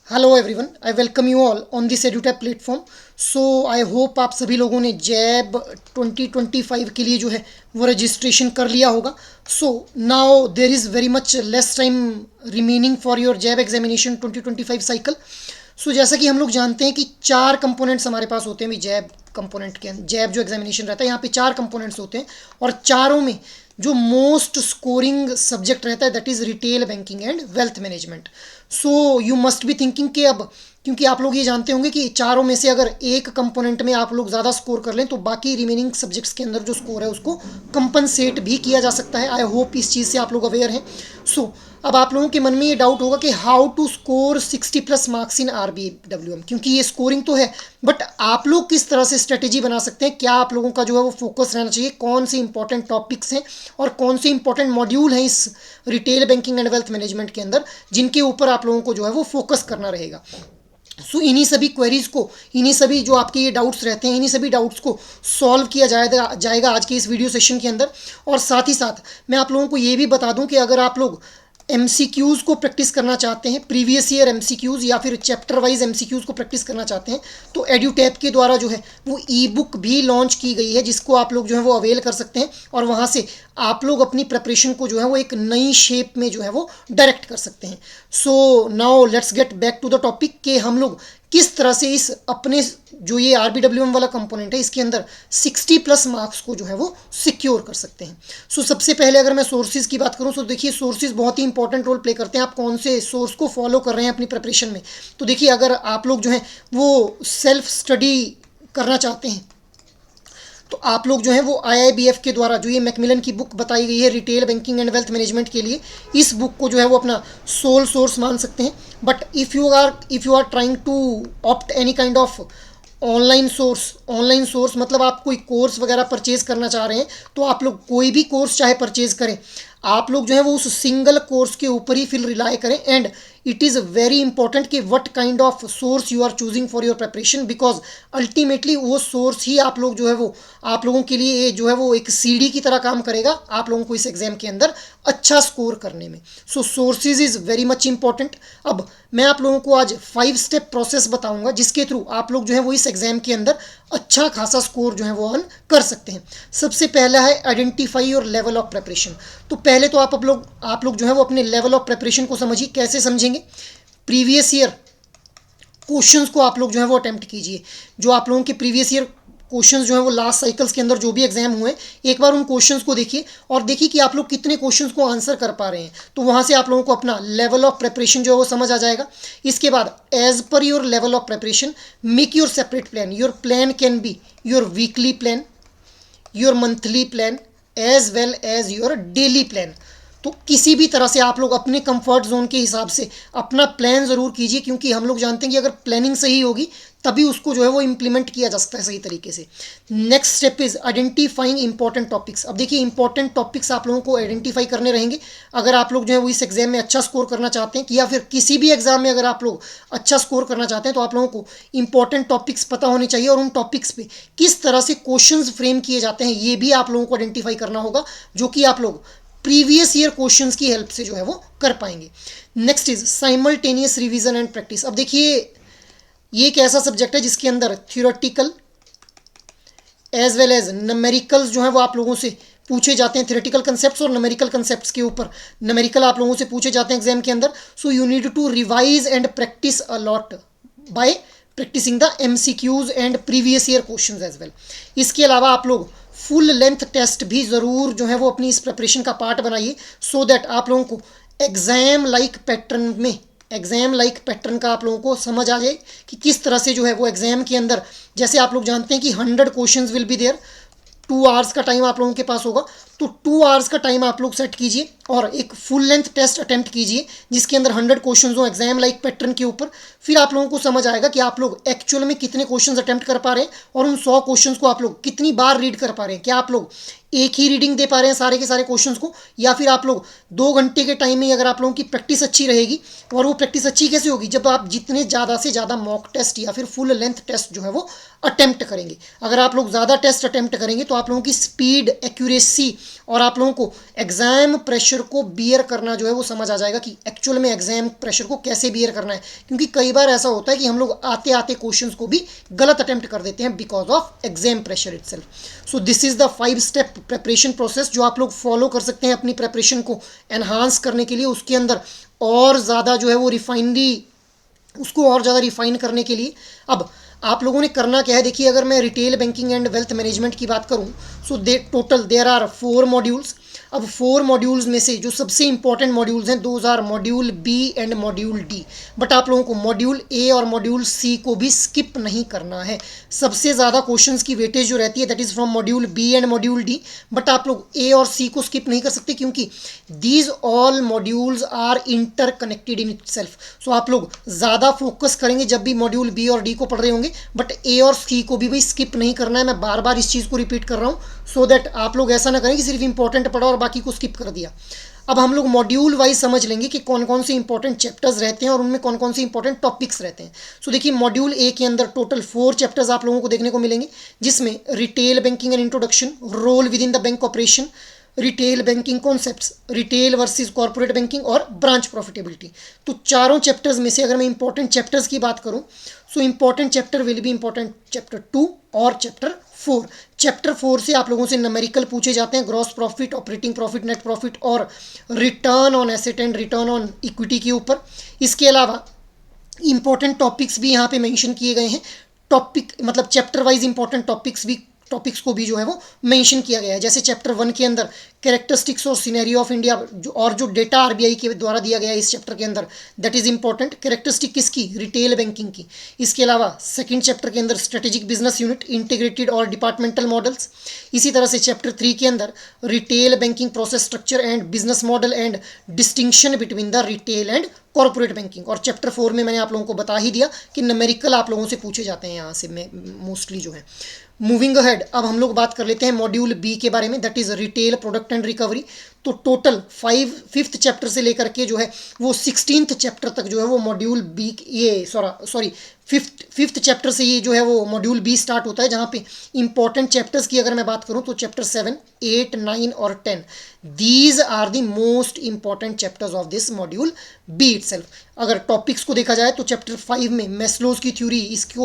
Hello everyone, I welcome you all on this Edutap platform. So I hope आप सभी लोगों ने जैब 2025 के लिए जो है वो रजिस्ट्रेशन कर लिया होगा। So now there is very much less time remaining for your JAIIB examination 2025 cycle. So जैसा कि हम लोग जानते हैं कि चार कंपोनेंट्स हमारे पास होते हैं जैब कंपोनेंट के जैब जो एग्जामिनेशन रहता है यहाँ पे चार कंपोनेंट्स होते हैं और चारों में जो मोस्ट स्कोरिंग सब्जेक्ट रहता है that is retail banking and wealth management. So you must be thinking कि अब क्योंकि आप लोग ये जानते होंगे कि चारों में से अगर एक कंपोनेंट में आप लोग ज़्यादा स्कोर कर लें तो बाकी रिमेनिंग सब्जेक्ट्स के अंदर जो स्कोर है उसको कंपनसेट भी किया जा सकता है। आई होप इस चीज़ से आप लोग अवेयर हैं। सो अब आप लोगों के मन में ये डाउट होगा कि how to score 60+ marks in RBWM, क्योंकि ये स्कोरिंग तो है बट आप लोग किस तरह से स्ट्रेटेजी बना सकते हैं, क्या आप लोगों का जो है वो फोकस रहना चाहिए, कौन से इंपॉर्टेंट टॉपिक्स हैं और कौन से इंपॉर्टेंट मॉड्यूल हैं इस retail banking and wealth management के अंदर जिनके ऊपर आप लोगों को जो है वो फोकस करना रहेगा। सो इन्हीं सभी क्वेरीज को, इन्हीं सभी जो आपके ये डाउट्स रहते हैं, इन्हीं सभी डाउट्स को सॉल्व किया जाएगा आज के इस वीडियो सेशन के अंदर। और साथ ही साथ मैं आप लोगों को ये भी बता दूं कि अगर आप लोग MCQs को प्रैक्टिस करना चाहते हैं, प्रीवियस ईयर MCQs या फिर चैप्टर वाइज MCQs को प्रैक्टिस करना चाहते हैं, तो एड्यूटैप के द्वारा जो है वो ई-बुक भी लॉन्च की गई है जिसको आप लोग जो है वो अवेल कर सकते हैं और वहाँ से आप लोग अपनी प्रिपरेशन को जो है वो एक नई शेप में जो है वो डायरेक्ट कर सकते हैं। So now let's get back to the topic कि हम लोग किस तरह से इस अपने जो ये RBWM वाला कंपोनेंट है इसके अंदर 60+ मार्क्स को जो है वो सिक्योर कर सकते हैं। सो सबसे पहले अगर मैं सोर्सेज की बात करूं तो देखिए सोर्सेज बहुत ही इंपॉर्टेंट रोल प्ले करते हैं। आप कौन से सोर्स को फॉलो कर रहे हैं अपनी प्रिपरेशन में। तो देखिए अगर आप लोग जो है वो सेल्फ स्टडी करना चाहते हैं तो आप लोग जो है वो IIBF के द्वारा जो ये मैकमिलन की बुक बताई गई है retail banking and wealth management के लिए, इस बुक को जो है वो अपना सोल सोर्स मान सकते हैं। But if you are trying to opt any kind of online source मतलब आप कोई कोर्स वगैरह परचेज करना चाह रहे हैं तो आप लोग कोई भी कोर्स चाहे परचेज करें, आप लोग जो है वो उस सिंगल कोर्स के ऊपर ही फिर रिलाई करें। And it is very important कि what kind of source you are choosing for your preparation, because ultimately वो सोर्स ही आप लोग जो है वो आप लोगों के लिए जो है वो एक सीढ़ी की तरह काम करेगा आप लोगों को इस एग्जाम के अंदर अच्छा स्कोर करने में। So sources is very much important. अब मैं आप लोगों को आज 5 स्टेप प्रोसेस बताऊंगा जिसके थ्रू आप लोग जो है वो इस एग्जाम के अंदर अच्छा खासा स्कोर जो है वो अर्न कर सकते हैं। सबसे पहला है identify your level of preparation. तो पहले तो आप लोग जो है वो अपने लेवल ऑफ प्रिपरेशन को समझिए। कैसे समझेंगे? प्रीवियस ईयर क्वेश्चंस को आप लोग जो है वो अटेम्प्ट कीजिए। जो आप लोगों के प्रीवियस ईयर क्वेश्चंस जो है वो लास्ट साइकिल्स के अंदर जो भी एग्जाम हुए एक बार उन क्वेश्चंस को देखिए और देखिए कि आप लोग कितने क्वेश्चंस को आंसर कर पा रहे हैं। तो वहाँ से आप लोगों को अपना लेवल ऑफ प्रिपरेशन जो है वो समझ आ जाएगा। इसके बाद as per your level of preparation make your separate plan. Your plan can be your weekly plan, your monthly plan as well as your daily plan. तो किसी भी तरह से आप लोग अपने कंफर्ट जोन के हिसाब से अपना प्लान ज़रूर कीजिए, क्योंकि हम लोग जानते हैं कि अगर प्लानिंग सही होगी तभी उसको जो है वो इम्प्लीमेंट किया जा सकता है सही तरीके से। Next step is identifying important topics. अब देखिए इंपॉर्टेंट टॉपिक्स आप लोगों को आइडेंटिफाई करने रहेंगे अगर आप लोग जो है वो इस एग्जाम में अच्छा स्कोर करना चाहते हैं, या फिर किसी भी एग्जाम में अगर आप लोग अच्छा स्कोर करना चाहते हैं तो आप लोगों को इंपॉर्टेंट टॉपिक्स पता होने चाहिए और उन टॉपिक्स पे किस तरह से क्वेश्चंस फ्रेम किए जाते हैं ये भी आप लोगों को आइडेंटिफाई करना होगा, जो कि आप लोग प्रीवियस ईयर क्वेश्चंस की हेल्प से जो है वो कर पाएंगे। Next is simultaneous revision and practice. अब देखिए ये एक ऐसा सब्जेक्ट है जिसके अंदर theoretical as well as numericals जो है वो आप लोगों से पूछे जाते हैं। थ्योरेटिकल कंसेप्ट्स और न्यूमेरिकल कंसेप्ट्स के ऊपर न्यूमेरिकल आप लोगों से पूछे जाते हैं एग्जाम के अंदर। So you need to revise and practice a lot by practicing the MCQs and previous year questions as well. इसके अलावा आप लोग फुल लेंथ टेस्ट भी ज़रूर जो है वो अपनी इस प्रिपरेशन का पार्ट बनाइए, सो दैट आप लोगों को एग्जाम लाइक पैटर्न का आप लोगों को समझ आ जाए कि किस तरह से जो है वो एग्जाम के अंदर, जैसे आप लोग जानते हैं कि 100 questions will be there, 2 hours का टाइम आप लोगों के पास होगा। तो 2 आवर्स का टाइम आप लोग सेट कीजिए और एक फुल लेंथ टेस्ट अटेम्प्ट कीजिए जिसके अंदर 100 क्वेश्चंस हो एग्जाम लाइक पैटर्न के ऊपर। फिर आप लोगों को समझ आएगा कि आप लोग एक्चुअल में कितने क्वेश्चंस अटेम्प्ट कर पा रहे हैं और उन 100 क्वेश्चंस को आप लोग कितनी बार रीड कर पा रहे हैं। क्या आप लोग एक ही रीडिंग दे पा रहे हैं सारे के सारे क्वेश्चंस को, या फिर आप लोग 2 घंटे के टाइम में अगर आप लोगों की प्रैक्टिस अच्छी रहेगी। और वो प्रैक्टिस अच्छी कैसे होगी? जब आप जितने ज़्यादा से ज़्यादा मॉक टेस्ट या फिर फुल लेंथ टेस्ट जो है वो अटेम्प्ट करेंगे। अगर आप लोग ज़्यादा टेस्ट अटेम्प्ट करेंगे तो आप लोगों की स्पीड, एक्यूरेसी और आप लोगों को एग्जाम प्रेशर को बियर करना जो है वो समझ आ जाएगा कि एक्चुअल में एग्जाम प्रेशर को कैसे बियर करना है, क्योंकि कई बार ऐसा होता है कि हम लोग आते आते क्वेश्चंस को भी गलत अटेम्प्ट कर देते हैं because of exam pressure itself. So this is the 5 step preparation process जो आप लोग फॉलो कर सकते हैं अपनी प्रेपरेशन को एनहांस करने के लिए, उसके अंदर और ज़्यादा जो है वो उसको और ज़्यादा रिफाइन करने के लिए। अब आप लोगों ने करना क्या है, देखिए अगर मैं retail banking and wealth management की बात करूं सो देयर आर 4 मॉड्यूल्स। अब 4 मॉड्यूल्स में से जो सबसे इंपॉर्टेंट मॉड्यूल्स हैं those are module B and module D, but आप लोगों को मॉड्यूल ए और मॉड्यूल सी को भी स्किप नहीं करना है। सबसे ज़्यादा क्वेश्चंस की वेटेज जो रहती है that is from module B and module D, but आप लोग ए और सी को स्किप नहीं कर सकते क्योंकि these all modules are interconnected in itself. So आप लोग ज़्यादा फोकस करेंगे जब भी मॉड्यूल बी और डी को पढ़ रहे होंगे, बट ए और सी को भी भाई स्किप नहीं करना है। मैं बार बार इस चीज़ को रिपीट कर रहा हूँ सो दैट आप लोग ऐसा ना करें कि सिर्फ इंपॉर्टेंट पढ़ा और बाकी को स्किप कर दिया। अब हम लोग मॉड्यूल वाइज समझ लेंगे कि कौन कौन से इंपॉर्टेंट चैप्टर्स रहते हैं और उनमें कौन कौन से इंपॉर्टेंट टॉपिक्स रहते हैं। सो देखिए मॉड्यूल ए के अंदर टोटल 4 चैप्टर्स आप लोगों को देखने को मिलेंगे, जिसमें retail banking and introduction, role within the bank operation, retail banking concepts, retail versus corporate banking और ब्रांच प्रॉफिटेबिलिटी। तो चारों चैप्टर्स में से अगर मैं इंपॉर्टेंट चैप्टर्स की बात करूं so important chapter will be important chapter 2 और चैप्टर 4। चैप्टर 4 से आप लोगों से न्यूमेरिकल पूछे जाते हैं, gross profit, operating profit, net profit और return on asset and return on equity के ऊपर। इसके अलावा इंपॉर्टेंट टॉपिक्स भी यहाँ पे मेंशन किए गए हैं, टॉपिक मतलब चैप्टर वाइज इंपॉर्टेंट टॉपिक्स को भी जो है वो मेंशन किया गया है। जैसे चैप्टर 1 के अंदर कैरेक्टरिस्टिक्स और सिनेरियो ऑफ इंडिया जो डेटा आरबीआई के द्वारा दिया गया है इस चैप्टर के अंदर, दैट इज इंपॉर्टेंट। कैरेक्टरिस्टिक किसकी? रिटेल बैंकिंग की। इसके अलावा सेकंड चैप्टर के अंदर स्ट्रेटेजिक बिजनेस यूनिट, इंटीग्रेटेड और डिपार्टमेंटल मॉडल्स। इसी तरह से चैप्टर 3 के अंदर retail banking process structure and business model and distinction between the retail and corporate banking. और चैप्टर 4 में मैंने आप लोगों को बता ही दिया कि न्यूमेरिकल आप लोगों से पूछे जाते हैं यहाँ से मोस्टली जो है। मूविंग अहेड, अब हम लोग बात कर लेते हैं मॉड्यूल बी के बारे में, that is retail product and recovery. तो टोटल 5th चैप्टर से लेकर के जो है वो 16th चैप्टर तक जो है वो मॉड्यूल बी, ये सॉरी 5th चैप्टर से ये जो है वो मॉड्यूल बी स्टार्ट होता है, जहाँ पे इंपॉर्टेंट चैप्टर्स की अगर मैं बात करूँ तो चैप्टर 7, 8, 9 और 10 these are the most important chapters of this module B itself. अगर टॉपिक्स को देखा जाए तो चैप्टर 5 में मैस्लोज की थ्योरी,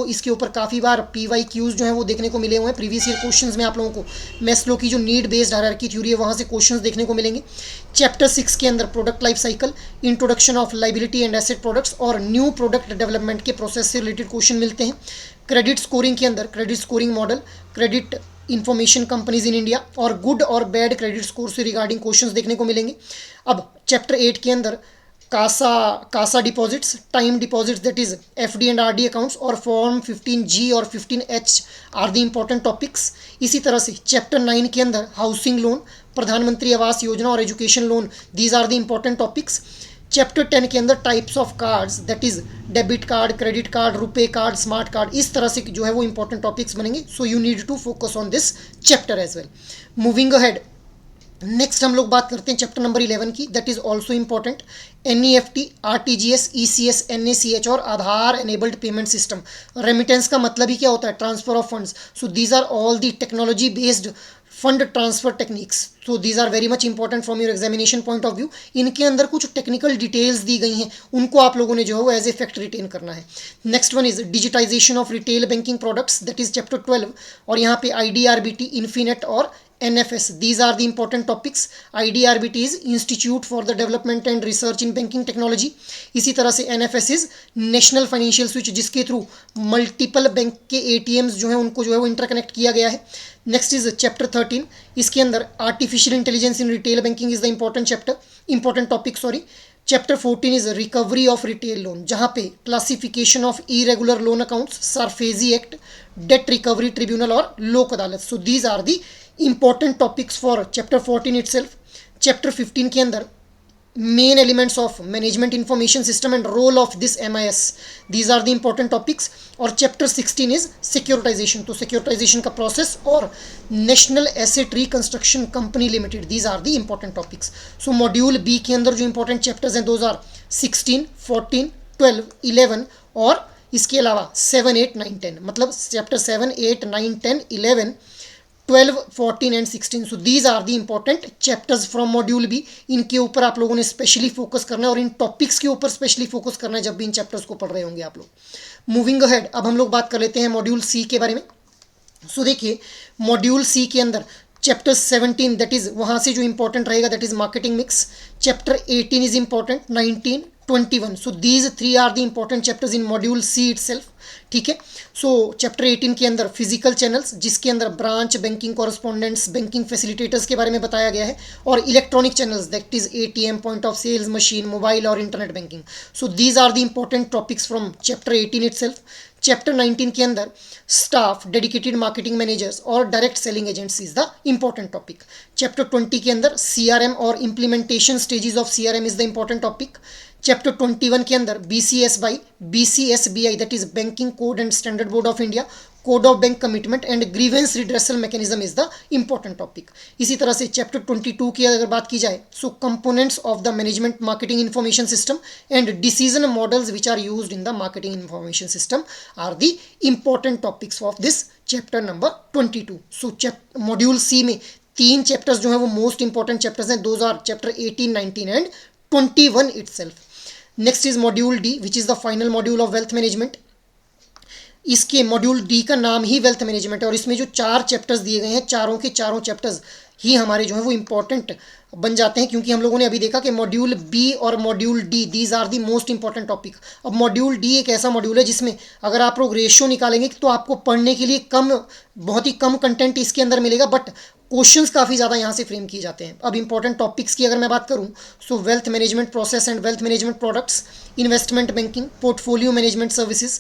इसके ऊपर काफ़ी बार PYQs जो है वो देखने को मिले हुए हैं। प्रीवियस ईयर क्वेश्चंस में आप लोगों को मैस्लो की जो नीड बेस्ड हायरार्की थ्योरी है वहाँ से क्वेश्चंस देखने को मिलेंगे। चैप्टर 6 के अंदर product life cycle, introduction of liability and asset products और न्यू प्रोडक्ट डेवलपमेंट के प्रोसेस से रिलेटेड क्वेश्चन मिलते हैं। क्रेडिट स्कोरिंग के अंदर credit scoring model, credit information companies in India और गुड और बैड क्रेडिट स्कोर से रिगार्डिंग क्वेश्चंस देखने को मिलेंगे। अब चैप्टर 8 के अंदर CASA deposits, time deposits that is FD and RD accounts और फॉर्म 15G और 15H are the important topics. इसी तरह से चैप्टर 9 के अंदर हाउसिंग लोन, प्रधानमंत्री आवास योजना और education loan, these are the important topics. Chapter 10 के अंदर types of cards that is debit card, credit card, RuPay card, smart card, इस तरह से जो है वो इंपॉर्टेंट टॉपिक्स बनेंगे। So you need to focus on this chapter as well. Moving ahead, next हम लोग बात करते हैं चैप्टर नंबर 11 की, that is also important. NEFT, RTGS, ECS, NACH और Aadhaar enabled payment system. Remittance का मतलब ही क्या होता है? Transfer of funds. So these are all the technology based fund transfer techniques. So these are very much important from your examination point of view. इनके अंदर कुछ टेक्निकल डिटेल्स दी गई हैं, उनको आप लोगों ने जो है वो एज ए फैक्ट रिटेन करना है। Next one is digitization of retail banking products, that is chapter 12 और यहाँ पे IDRBT, इन्फीनेट और NFS, these are the important topics. IDRBT is Institute for the Development and Research in Banking Technology. इसी तरह से NFS is National Financial Switch, जिसके through multiple bank के ATMs जो है उनको जो है वो इंटरकनेक्ट किया गया है। नेक्स्ट इज चैप्टर 13, इसके अंदर artificial intelligence in retail banking is the important topic chapter 14 is recovery of retail loan, जहाँ पे classification of irregular loan accounts, SARFAESI act, debt recovery tribunal और Lok Adalat. So these are the important topics for chapter 14 itself. Chapter 15 के अंदर main elements of management information system and role of this MIS, these are the important topics. और chapter 16 is securitisation, तो securitization का process और national asset reconstruction company limited, these are the important topics. So module B के अंदर जो important chapters हैं those are 16, 14, 12, 11 और इसके अलावा 7, 8, 9, 10, मतलब chapter 7, 8, 9, 10, 11, 12, 14 and 16. So these are the important chapters from module B. इनके ऊपर आप लोगों ने स्पेशली फोकस करना है और इन टॉपिक्स के ऊपर स्पेशली फोकस करना है जब भी इन चैप्टर्स को पढ़ रहे होंगे आप लोग. मूविंग अहेड, अब हम लोग बात कर लेते हैं मॉड्यूल सी के बारे में. सो देखिए, मॉड्यूल सी के अंदर चैप्टर 17 दैट इज वहाँ से जो इंपॉर्टेंट रहेगा that is marketing mix. Chapter 18 is important, 19, 21. So these 3 are the important chapters in module C itself. ठीक है. सो चैप्टर 18 के अंदर फिजिकल चैनल्स, जिसके अंदर branch banking correspondents banking facilitators के बारे में बताया गया है, और electronic channels that is ATM, point of sales machine, mobile और internet banking. So these are the important topics from chapter 18 itself. Chapter 19 के अंदर स्टाफ, डेडिकेटेड मार्केटिंग मैनेजर्स और direct selling agents is the important topic. Chapter 20 के अंदर CRM और implementation stages of CRM is the important topic. Chapter 21 के अंदर BCSBI that is banking code and standard board of India, code of bank commitment and grievance redressal mechanism is the important topic. इसी तरह से chapter 22 की अगर बात की जाए, so components of the management marketing information system and decision models which are used in the marketing information system are the important topics of this chapter number 22. So module C में 3 chapters जो है वो most important chapters हैं. Those are chapter 18, 19 and 21 itself. Next is module D which is the final module of wealth management. इसके module D का नाम ही wealth management है और इसमें जो 4 चैप्टर्स दिए गए हैं, चारों के चारों चैप्टर्स ही हमारे जो है वो इंपॉर्टेंट बन जाते हैं, क्योंकि हम लोगों ने अभी देखा कि मॉड्यूल बी और module D these are the most important topic. अब मॉड्यूल डी एक ऐसा मॉड्यूल है जिसमें अगर आप लोग रेशियो निकालेंगे तो आपको पढ़ने के लिए बहुत ही कम कंटेंट इसके अंदर मिलेगा, बट क्वेश्चंस काफ़ी ज़्यादा यहाँ से फ्रेम किए जाते हैं. अब इंपॉर्टेंट टॉपिक्स की अगर मैं बात करूँ, सो wealth management process and wealth management products, investment banking, portfolio management services,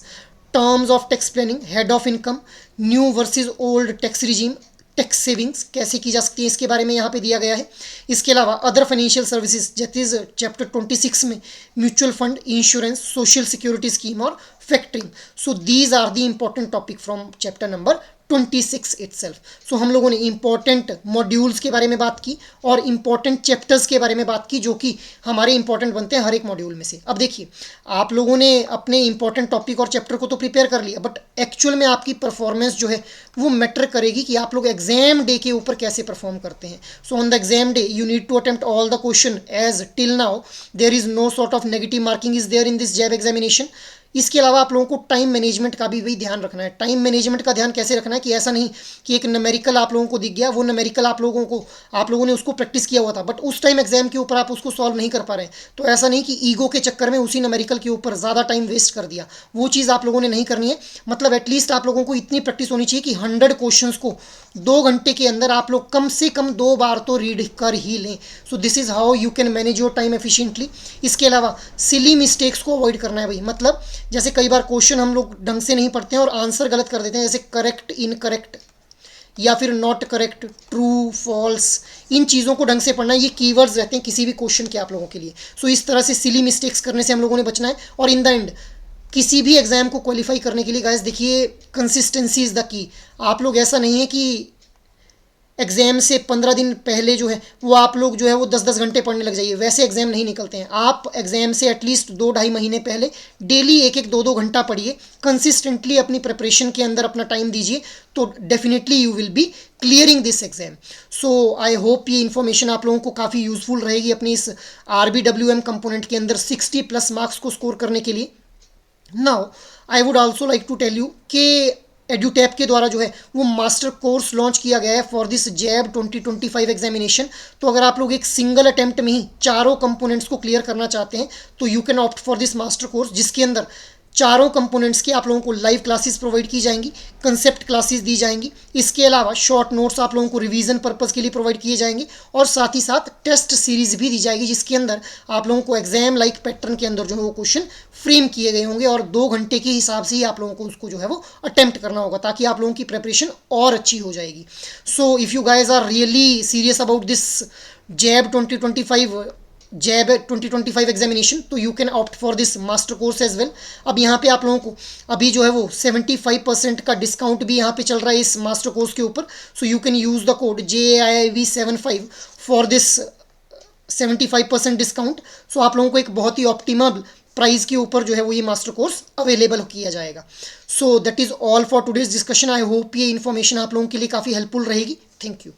terms of tax planning, head of income, new versus old tax regime, tax savings कैसे की जा सकती है इसके बारे में यहाँ पे दिया गया है. इसके अलावा other financial services that is chapter 26 में mutual fund, insurance, social security scheme और factoring. So these are the important topic from chapter number 26 itself. So हम लोगों ने इंपॉर्टेंट मॉड्यूल्स के बारे में बात की और इंपॉर्टेंट चैप्टर्स के बारे में बात की जो कि हमारे इंपॉर्टेंट बनते हैं हर एक मॉड्यूल में से. अब देखिए, आप लोगों ने अपने इंपॉर्टेंट टॉपिक और चैप्टर को तो प्रिपेयर कर लिया, बट एक्चुअल में आपकी परफॉर्मेंस जो है वो मैटर करेगी कि आप लोग एग्जाम डे के ऊपर कैसे परफॉर्म करते हैं. So on the exam day you need to attempt all the question as till now. There is no sort of negative marking is there in this JAIIB examination. इसके अलावा आप लोगों को टाइम मैनेजमेंट का भी भाई ध्यान रखना है. टाइम मैनेजमेंट का ध्यान कैसे रखना है कि ऐसा नहीं कि एक न्यूमेरिकल आप लोगों को दिख गया, वो न्यूमेरिकल आप लोगों ने उसको प्रैक्टिस किया हुआ था, बट उस टाइम एग्जाम के ऊपर आप उसको सॉल्व नहीं कर पा रहे हैं. तो ऐसा नहीं कि ईगो के चक्कर में उसी न्यूमेरिकल के ऊपर ज़्यादा टाइम वेस्ट कर दिया, वो चीज़ आप लोगों ने नहीं करनी है. मतलब एटलीस्ट आप लोगों को इतनी प्रैक्टिस होनी चाहिए कि 100 क्वेश्चन को 2 घंटे के अंदर आप लोग कम से कम 2 बार तो रीड कर ही लें. So this is how you can manage your time efficiently. इसके अलावा सिली मिस्टेक्स को अवॉइड करना है भाई. मतलब जैसे कई बार क्वेश्चन हम लोग ढंग से नहीं पढ़ते हैं और आंसर गलत कर देते हैं, जैसे करेक्ट, इनकरेक्ट या फिर नॉट करेक्ट, ट्रू, फॉल्स. इन चीज़ों को ढंग से पढ़ना है. ये कीवर्ड्स रहते हैं किसी भी क्वेश्चन के आप लोगों के लिए. सो इस तरह से सिली मिस्टेक्स करने से हम लोगों ने बचना है. और इन द एंड किसी भी एग्जाम को क्वालिफाई करने के लिए गाइस देखिए, कंसिस्टेंसी इज़ द की. आप लोग ऐसा नहीं है कि एग्जाम से 15 दिन पहले जो है वो आप लोग जो है वो 10-10 घंटे पढ़ने लग जाइए. वैसे एग्जाम नहीं निकलते हैं. आप एग्जाम से एटलीस्ट 2-2.5 महीने पहले डेली 1-1, 2-2 घंटा पढ़िए. कंसिस्टेंटली अपनी प्रिपरेशन के अंदर अपना टाइम दीजिए, तो definitely you will be clearing this exam. So I hope ये इन्फॉर्मेशन आप लोगों को काफ़ी यूजफुल रहेगी अपनी इस RBWM कंपोनेंट के अंदर 60+ मार्क्स को स्कोर करने के लिए. Now I would also like to tell you कि एड्यूटैप के द्वारा जो है वो मास्टर कोर्स लॉन्च किया गया है फॉर दिस जैब 2025 एग्जामिनेशन. तो अगर आप लोग एक सिंगल अटेम्प्ट में ही चारों कंपोनेंट्स को क्लियर करना चाहते हैं तो you can opt for this master course, जिसके अंदर चारों कंपोनेंट्स की आप लोगों को लाइव क्लासेस प्रोवाइड की जाएंगी, कंसेप्ट क्लासेस दी जाएंगी. इसके अलावा शॉर्ट नोट्स आप लोगों को रिवीजन पर्पस के लिए प्रोवाइड किए जाएंगे और साथ ही साथ टेस्ट सीरीज भी दी जाएगी, जिसके अंदर आप लोगों को एग्जाम लाइक पैटर्न के अंदर जो है वो क्वेश्चन फ्रेम किए गए होंगे और 2 घंटे के हिसाब से ही आप लोगों को उसको जो है वो अटेम्प्ट करना होगा, ताकि आप लोगों की प्रिपरेशन और अच्छी हो जाएगी. So if you guys are really serious about this JAIIB 2025 examination, तो you can opt for this master course as well. अब यहाँ पे आप लोगों को अभी जो है वो 75% का डिस्काउंट भी यहाँ पे चल रहा है इस मास्टर कोर्स के ऊपर. So you can use the code JAIV75 for this 75% discount. So आप लोगों को एक बहुत ही ऑप्टिमल प्राइस के ऊपर जो है वो ये मास्टर कोर्स अवेलेबल किया जाएगा। So that is all for today's discussion. I hope ये इन्फॉर्मेशन आप लोगों के लिए काफ़ी हेल्पफुल रहेगी। Thank you.